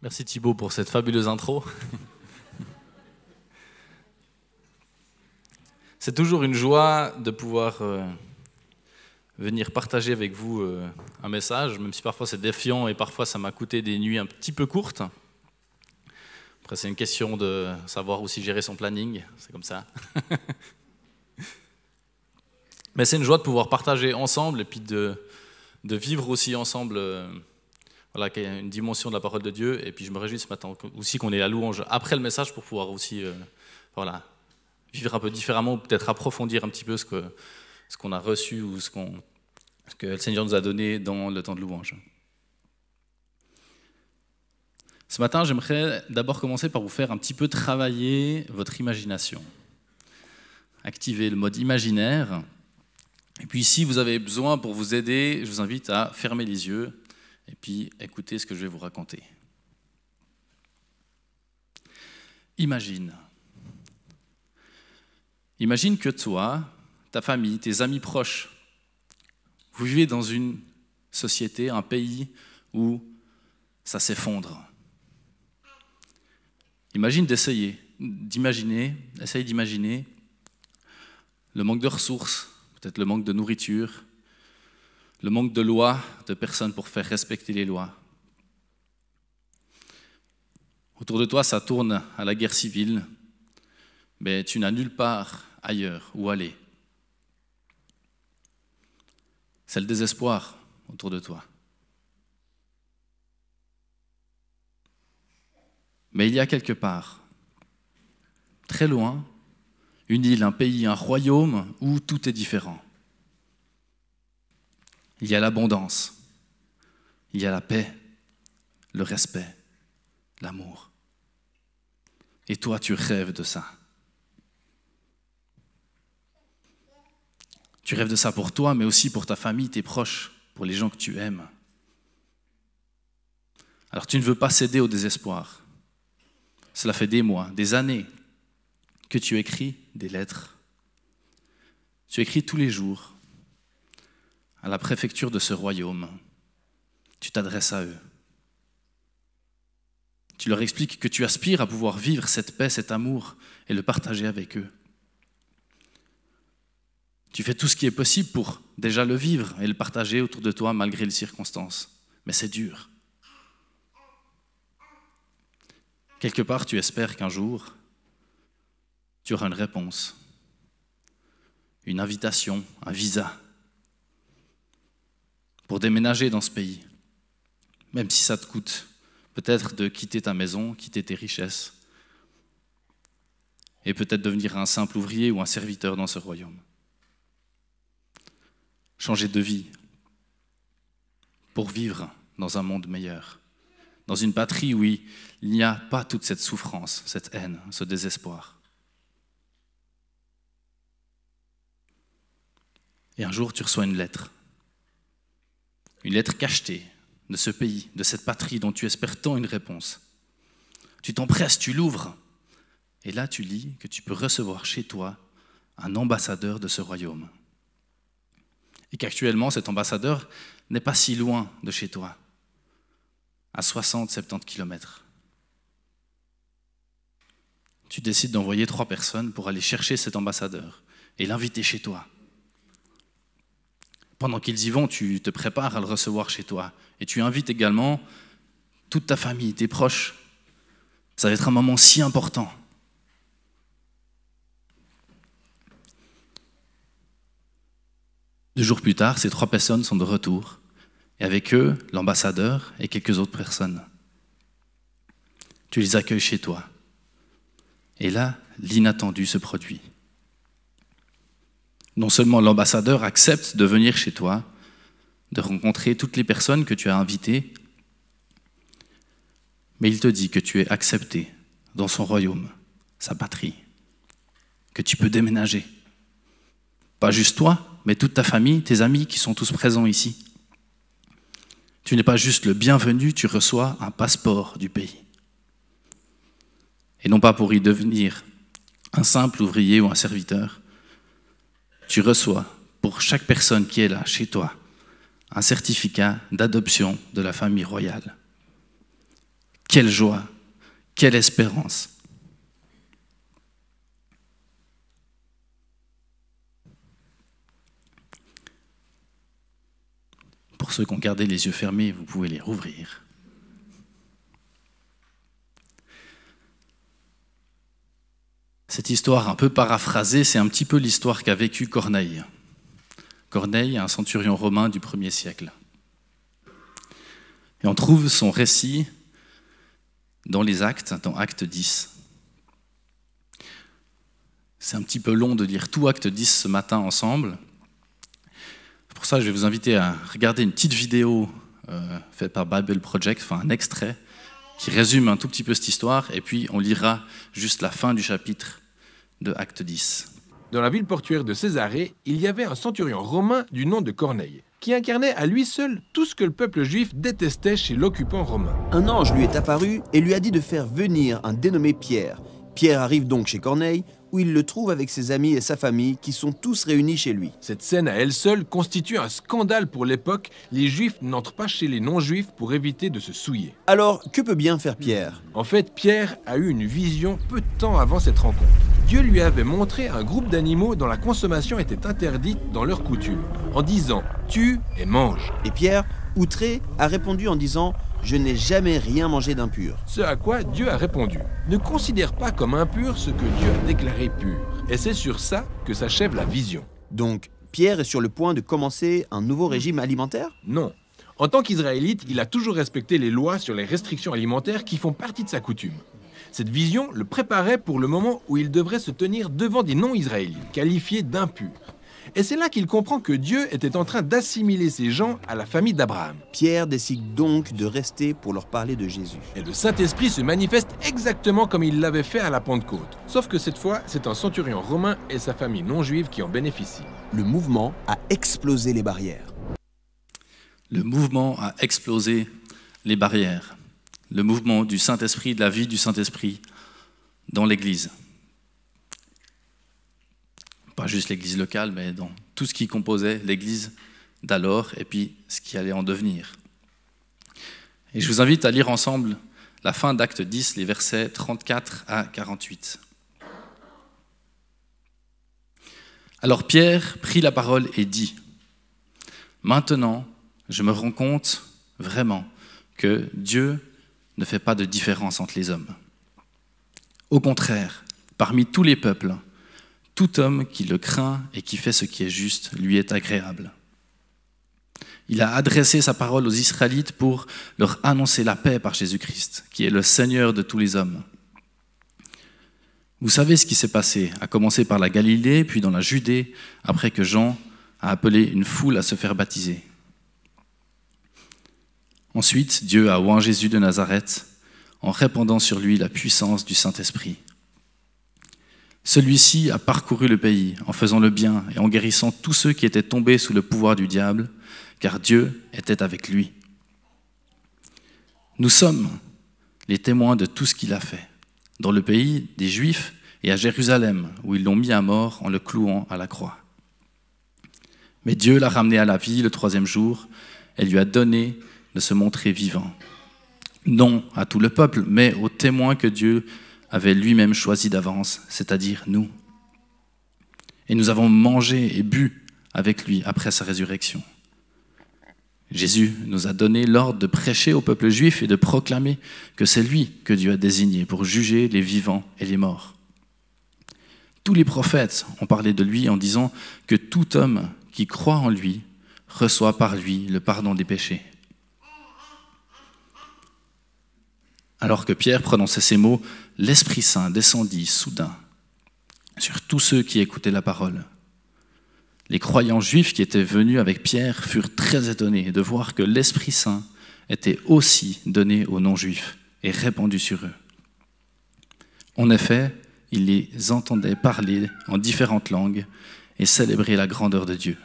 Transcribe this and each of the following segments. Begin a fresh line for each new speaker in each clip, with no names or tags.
Merci Thibaut pour cette fabuleuse intro. C'est toujours une joie de pouvoir venir partager avec vous un message, même si parfois c'est défiant et parfois ça m'a coûté des nuits un petit peu courtes. Après c'est une question de savoir aussi gérer son planning, c'est comme ça. Mais c'est une joie de pouvoir partager ensemble et puis de vivre aussi ensemble voilà, qu'il y a une dimension de la parole de Dieu. Et puis je me réjouis ce matin aussi qu'on ait la louange après le message pour pouvoir aussi voilà, vivre un peu différemment ou peut-être approfondir un petit peu ce qu'on a reçu ou ce que le Seigneur nous a donné dans le temps de louange. Ce matin, j'aimerais d'abord commencer par vous faire un petit peu travailler votre imagination. Activer le mode imaginaire. Et puis si vous avez besoin pour vous aider, je vous invite à fermer les yeux et puis écoutez ce que je vais vous raconter. Imagine que toi, ta famille, tes amis proches, vous vivez dans une société, un pays où ça s'effondre. Essaye d'imaginer le manque de ressources, peut-être le manque de nourriture, le manque de lois, de personnes pour faire respecter les lois. Autour de toi, ça tourne à la guerre civile, mais tu n'as nulle part ailleurs où aller. C'est le désespoir autour de toi. Mais il y a quelque part, très loin, une île, un pays, un royaume où tout est différent. Il y a l'abondance, il y a la paix, le respect, l'amour. Et toi, tu rêves de ça. Tu rêves de ça pour toi, mais aussi pour ta famille, tes proches, pour les gens que tu aimes. Alors tu ne veux pas céder au désespoir. Cela fait des mois, des années que tu écris des lettres. Tu écris tous les jours à la préfecture de ce royaume. Tu t'adresses à eux. Tu leur expliques que tu aspires à pouvoir vivre cette paix, cet amour et le partager avec eux. Tu fais tout ce qui est possible pour déjà le vivre et le partager autour de toi malgré les circonstances. Mais c'est dur. Quelque part, tu espères qu'un jour, tu auras une réponse, une invitation, un visa pour déménager dans ce pays, même si ça te coûte peut-être de quitter ta maison, quitter tes richesses, et peut-être devenir un simple ouvrier ou un serviteur dans ce royaume. Changer de vie pour vivre dans un monde meilleur, dans une patrie où il n'y a pas toute cette souffrance, cette haine, ce désespoir. Et un jour, tu reçois une lettre cachetée de ce pays, de cette patrie dont tu espères tant une réponse. Tu t'empresses, tu l'ouvres, et là tu lis que tu peux recevoir chez toi un ambassadeur de ce royaume. Et qu'actuellement, cet ambassadeur n'est pas si loin de chez toi, à 60-70 kilomètres. Tu décides d'envoyer 3 personnes pour aller chercher cet ambassadeur et l'inviter chez toi. Pendant qu'ils y vont, tu te prépares à le recevoir chez toi. Et tu invites également toute ta famille, tes proches. Ça va être un moment si important. Deux jours plus tard, ces 3 personnes sont de retour. Et avec eux, l'ambassadeur et quelques autres personnes. Tu les accueilles chez toi. Et là, l'inattendu se produit. Non seulement l'ambassadeur accepte de venir chez toi, de rencontrer toutes les personnes que tu as invitées, mais il te dit que tu es accepté dans son royaume, sa patrie, que tu peux déménager. Pas juste toi, mais toute ta famille, tes amis qui sont tous présents ici. Tu n'es pas juste le bienvenu, tu reçois un passeport du pays. Et non pas pour y devenir un simple ouvrier ou un serviteur, tu reçois, pour chaque personne qui est là, chez toi, un certificat d'adoption de la famille royale. Quelle joie, quelle espérance. Pour ceux qui ont gardé les yeux fermés, vous pouvez les rouvrir. Cette histoire un peu paraphrasée, c'est un petit peu l'histoire qu'a vécue Corneille. Corneille, un centurion romain du 1er siècle. Et on trouve son récit dans les Actes, dans Acte 10. C'est un petit peu long de lire tout Acte 10 ce matin ensemble. Pour ça, je vais vous inviter à regarder une petite vidéo faite par Bible Project, enfin un extrait, qui résume un tout petit peu cette histoire, et puis on lira juste la fin du chapitre de Acte 10.
Dans la ville portuaire de Césarée, il y avait un centurion romain du nom de Corneille, qui incarnait à lui seul tout ce que le peuple juif détestait chez l'occupant romain.
Un ange lui est apparu et lui a dit de faire venir un dénommé Pierre. Pierre arrive donc chez Corneille, où il le trouve avec ses amis et sa famille, qui sont tous réunis chez lui.
Cette scène à elle seule constitue un scandale pour l'époque. Les juifs n'entrent pas chez les non-juifs pour éviter de se souiller.
Alors, que peut bien faire Pierre?
En fait, Pierre a eu une vision peu de temps avant cette rencontre. Dieu lui avait montré un groupe d'animaux dont la consommation était interdite dans leurs coutumes, en disant « tue et mange ».
Et Pierre, outré, a répondu en disant « Je n'ai jamais rien mangé d'impur ».
Ce à quoi Dieu a répondu « Ne considère pas comme impur ce que Dieu a déclaré pur ». Et c'est sur ça que s'achève la vision.
Donc, Pierre est sur le point de commencer un nouveau régime alimentaire?
Non. En tant qu'Israélite, il a toujours respecté les lois sur les restrictions alimentaires qui font partie de sa coutume. Cette vision le préparait pour le moment où il devrait se tenir devant des non-israélites, qualifiés d'impurs. Et c'est là qu'il comprend que Dieu était en train d'assimiler ces gens à la famille d'Abraham.
Pierre décide donc de rester pour leur parler de Jésus.
Et le Saint-Esprit se manifeste exactement comme il l'avait fait à la Pentecôte. Sauf que cette fois, c'est un centurion romain et sa famille non-juive qui en bénéficient.
Le mouvement a explosé les barrières.
Le mouvement a explosé les barrières. Le mouvement du Saint-Esprit, de la vie du Saint-Esprit dans l'Église. Pas juste l'Église locale, mais dans tout ce qui composait l'Église d'alors et puis ce qui allait en devenir. Et je vous invite à lire ensemble la fin d'Acte 10, les versets 34 à 48. Alors Pierre prit la parole et dit « Maintenant, je me rends compte vraiment que Dieu ne fait pas de différence entre les hommes. Au contraire, parmi tous les peuples, tout homme qui le craint et qui fait ce qui est juste lui est agréable. Il a adressé sa parole aux Israélites pour leur annoncer la paix par Jésus-Christ, qui est le Seigneur de tous les hommes. Vous savez ce qui s'est passé, à commencer par la Galilée, puis dans la Judée, après que Jean a appelé une foule à se faire baptiser. Ensuite, Dieu a oint Jésus de Nazareth en répandant sur lui la puissance du Saint-Esprit. Celui-ci a parcouru le pays en faisant le bien et en guérissant tous ceux qui étaient tombés sous le pouvoir du diable, car Dieu était avec lui. Nous sommes les témoins de tout ce qu'il a fait, dans le pays des Juifs et à Jérusalem, où ils l'ont mis à mort en le clouant à la croix. Mais Dieu l'a ramené à la vie le 3e jour et lui a donné de se montrer vivant. Non à tout le peuple, mais aux témoins que Dieu avait lui-même choisi d'avance, c'est-à-dire nous. Et nous avons mangé et bu avec lui après sa résurrection. Jésus nous a donné l'ordre de prêcher au peuple juif et de proclamer que c'est lui que Dieu a désigné pour juger les vivants et les morts. Tous les prophètes ont parlé de lui en disant que tout homme qui croit en lui reçoit par lui le pardon des péchés. Alors que Pierre prononçait ces mots, l'Esprit Saint descendit soudain sur tous ceux qui écoutaient la parole. Les croyants juifs qui étaient venus avec Pierre furent très étonnés de voir que l'Esprit Saint était aussi donné aux non-juifs et répandu sur eux. En effet, ils les entendaient parler en différentes langues et célébrer la grandeur de Dieu.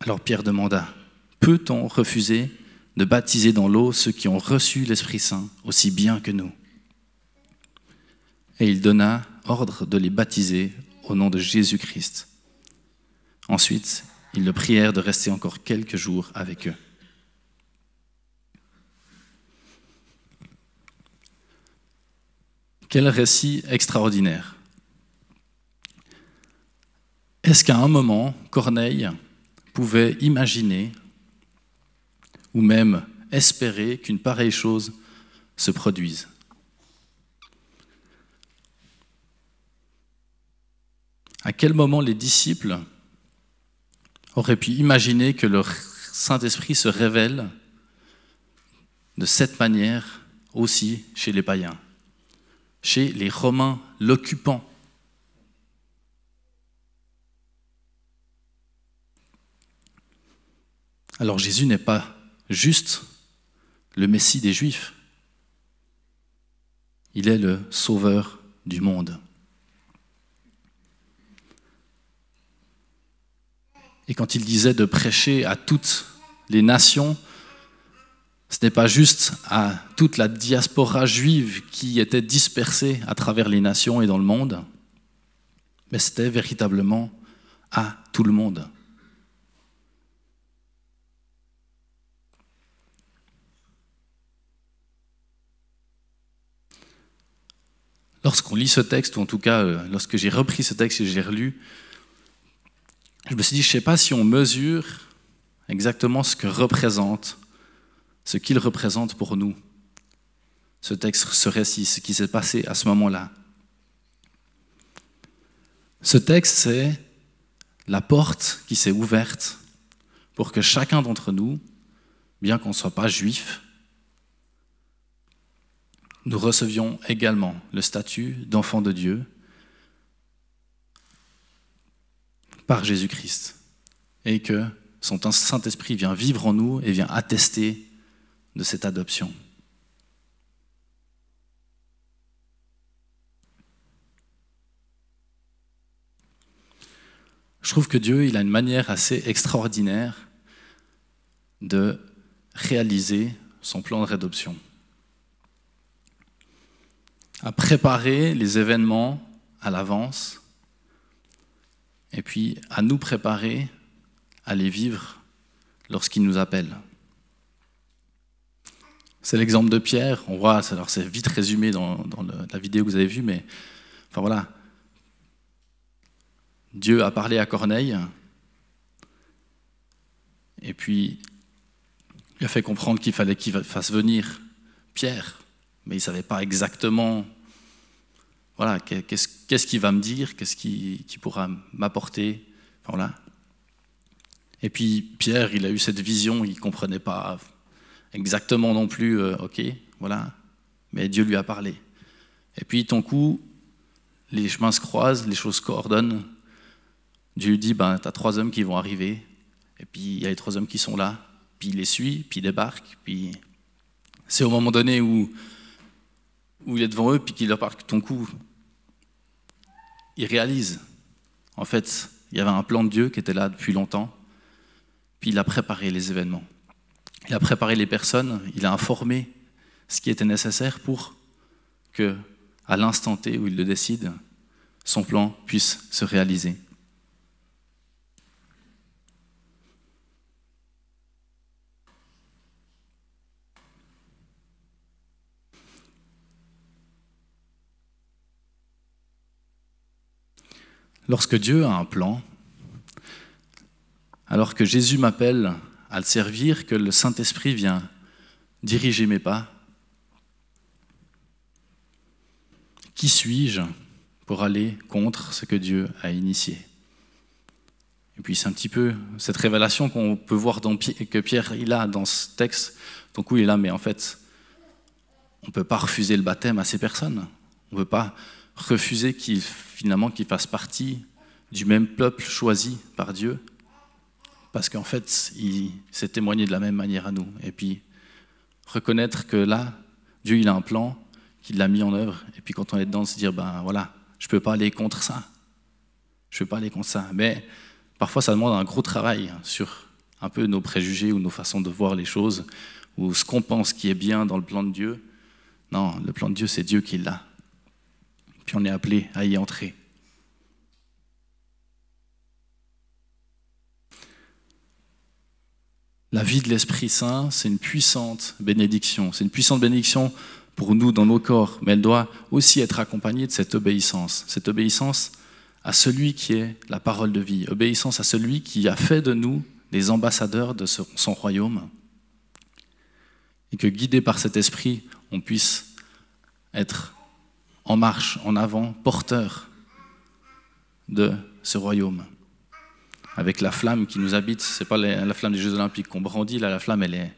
Alors Pierre demanda, « Peut-on refuser de baptiser dans l'eau ceux qui ont reçu l'Esprit Saint aussi bien que nous ?» Et il donna ordre de les baptiser au nom de Jésus-Christ. Ensuite, ils le prièrent de rester encore quelques jours avec eux. Quel récit extraordinaire. Est-ce qu'à un moment, Corneille pouvait imaginer ou même espérer qu'une pareille chose se produise? À quel moment les disciples auraient pu imaginer que le Saint-Esprit se révèle de cette manière aussi chez les païens, chez les Romains l'occupant? Alors Jésus n'est pas juste le Messie des Juifs, il est le Sauveur du monde. Et quand il disait de prêcher à toutes les nations, ce n'est pas juste à toute la diaspora juive qui était dispersée à travers les nations et dans le monde, mais c'était véritablement à tout le monde. Lorsqu'on lit ce texte, ou en tout cas lorsque j'ai repris ce texte et j'ai relu, je me suis dit, je ne sais pas si on mesure exactement ce qu'il représente pour nous, ce texte, ce récit, ce qui s'est passé à ce moment-là. Ce texte, c'est la porte qui s'est ouverte pour que chacun d'entre nous, bien qu'on ne soit pas juif, nous recevions également le statut d'enfant de Dieu par Jésus-Christ, et que son Saint-Esprit vient vivre en nous et vient attester de cette adoption. Je trouve que Dieu, il a une manière assez extraordinaire de réaliser son plan de rédemption, à préparer les événements à l'avance, et puis à nous préparer à les vivre lorsqu'il nous appelle. C'est l'exemple de Pierre, on voit, alors c'est vite résumé dans la vidéo que vous avez vue, mais enfin voilà, Dieu a parlé à Corneille, et puis il a fait comprendre qu'il fallait qu'il fasse venir Pierre, mais il ne savait pas exactement voilà, qu'est-ce qu'il va me dire, qu'est-ce qui pourra m'apporter. Enfin, voilà. Et puis Pierre, il a eu cette vision, il ne comprenait pas exactement non plus, ok, voilà, mais Dieu lui a parlé. Et puis ton coup, les chemins se croisent, les choses se coordonnent. Dieu lui dit, ben, tu as 3 hommes qui vont arriver, et puis il y a les 3 hommes qui sont là, puis il les suit, puis il débarque, puis c'est au moment donné où il est devant eux, puis qu'il leur parle que ton coup, il réalise, en fait, il y avait un plan de Dieu qui était là depuis longtemps, puis il a préparé les événements. Il a préparé les personnes, il a informé ce qui était nécessaire pour que, à l'instant T où il le décide, son plan puisse se réaliser. Lorsque Dieu a un plan, alors que Jésus m'appelle à le servir, que le Saint-Esprit vient diriger mes pas, qui suis-je pour aller contre ce que Dieu a initié? Et puis c'est un petit peu cette révélation qu'on peut voir que Pierre il a dans ce texte. Donc oui, il est là, mais en fait, on ne peut pas refuser le baptême à ces personnes. On ne peut pas refuser qu'ils fassent partie du même peuple choisi par Dieu, parce qu'en fait, il s'est témoigné de la même manière à nous. Et puis, reconnaître que là, Dieu, il a un plan, qu'il l'a mis en œuvre, et puis quand on est dedans, se dire, ben voilà, je ne peux pas aller contre ça. Je ne peux pas aller contre ça. Mais parfois, ça demande un gros travail sur un peu nos préjugés ou nos façons de voir les choses, ou ce qu'on pense qui est bien dans le plan de Dieu. Non, le plan de Dieu, c'est Dieu qui l'a. Puis on est appelé à y entrer. La vie de l'Esprit Saint, c'est une puissante bénédiction. C'est une puissante bénédiction pour nous dans nos corps, mais elle doit aussi être accompagnée de cette obéissance à celui qui est la parole de vie, obéissance à celui qui a fait de nous des ambassadeurs de son royaume, et que guidés par cet esprit, on puisse être en marche, en avant, porteurs de ce royaume. Avec la flamme qui nous habite, ce n'est pas la flamme des Jeux Olympiques qu'on brandit, là la flamme elle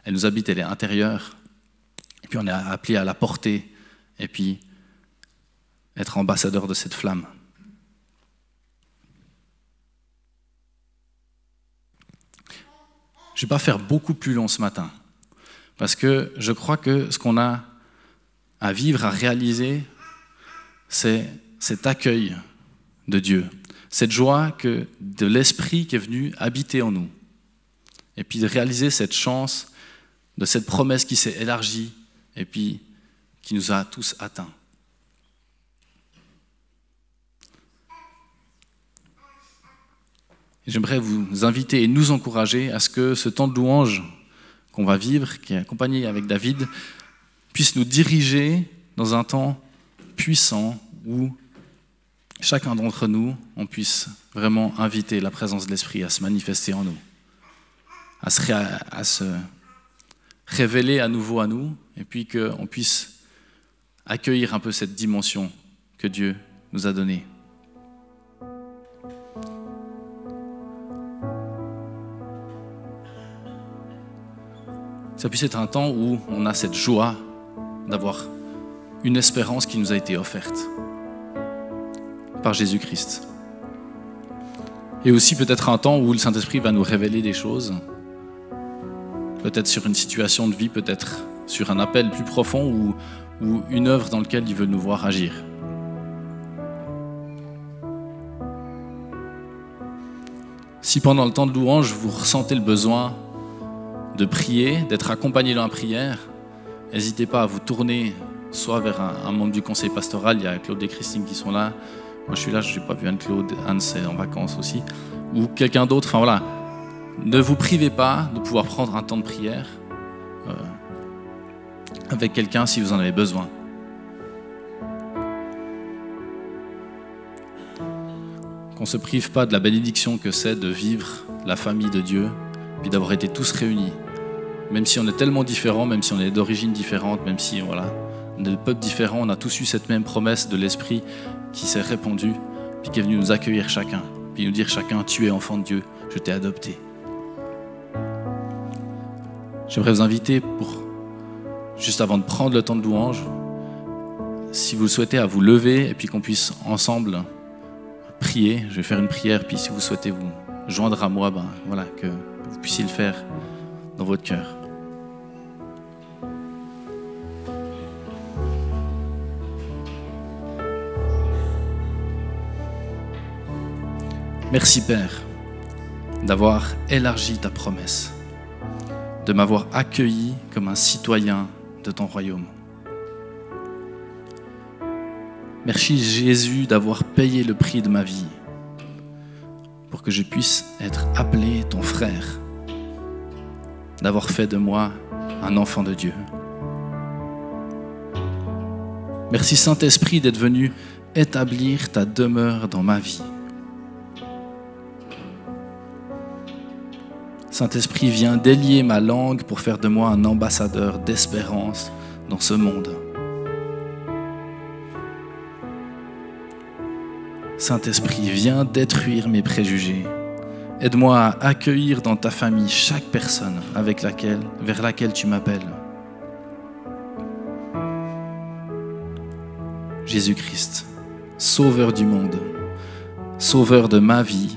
nous habite, elle est intérieure, et puis on est appelé à la porter, et puis être ambassadeur de cette flamme. Je ne vais pas faire beaucoup plus long ce matin, parce que je crois que ce qu'on a à vivre, à réaliser, c'est cet accueil de Dieu, cette joie de l'Esprit qui est venu habiter en nous, et puis de réaliser cette chance de cette promesse qui s'est élargie, et puis qui nous a tous atteints. J'aimerais vous inviter et nous encourager à ce que ce temps de louange qu'on va vivre, qui est accompagné avec David, puisse nous diriger dans un temps puissant où chacun d'entre nous, on puisse vraiment inviter la présence de l'Esprit à se manifester en nous, à se révéler à nouveau à nous, et puis qu'on puisse accueillir un peu cette dimension que Dieu nous a donnée. Ça puisse être un temps où on a cette joie d'avoir une espérance qui nous a été offerte par Jésus-Christ. Et aussi peut-être un temps où le Saint-Esprit va nous révéler des choses, peut-être sur une situation de vie, peut-être sur un appel plus profond ou une œuvre dans laquelle il veut nous voir agir. Si pendant le temps de louange, vous ressentez le besoin de prier, d'être accompagné dans la prière, n'hésitez pas à vous tourner soit vers un membre du conseil pastoral, il y a Claude et Christine qui sont là, moi je suis là, je n'ai pas vu Anne-Claude, Anne c'est en vacances aussi, ou quelqu'un d'autre, enfin voilà. Ne vous privez pas de pouvoir prendre un temps de prière avec quelqu'un si vous en avez besoin. Qu'on ne se prive pas de la bénédiction que c'est de vivre la famille de Dieu, puis d'avoir été tous réunis. Même si on est tellement différents, même si on est d'origines différentes, même si on est de peuples différents, on a tous eu cette même promesse de l'Esprit qui s'est répandue, puis qui est venu nous accueillir chacun, puis nous dire chacun, tu es enfant de Dieu, je t'ai adopté. J'aimerais vous inviter juste avant de prendre le temps de louange, si vous le souhaitez, à vous lever et puis qu'on puisse ensemble prier. Je vais faire une prière, puis si vous souhaitez vous joindre à moi, que vous puissiez le faire dans votre cœur. Merci Père d'avoir élargi ta promesse, de m'avoir accueilli comme un citoyen de ton royaume. Merci Jésus d'avoir payé le prix de ma vie pour que je puisse être appelé ton frère, d'avoir fait de moi un enfant de Dieu. Merci Saint-Esprit d'être venu établir ta demeure dans ma vie. Saint-Esprit, viens délier ma langue pour faire de moi un ambassadeur d'espérance dans ce monde. Saint-Esprit, viens détruire mes préjugés. Aide-moi à accueillir dans ta famille chaque personne vers laquelle tu m'appelles. Jésus-Christ, Sauveur du monde, Sauveur de ma vie,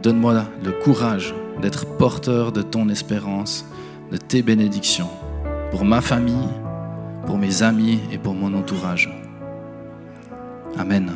donne-moi le courage d'être porteur de ton espérance, de tes bénédictions, pour ma famille, pour mes amis et pour mon entourage. Amen.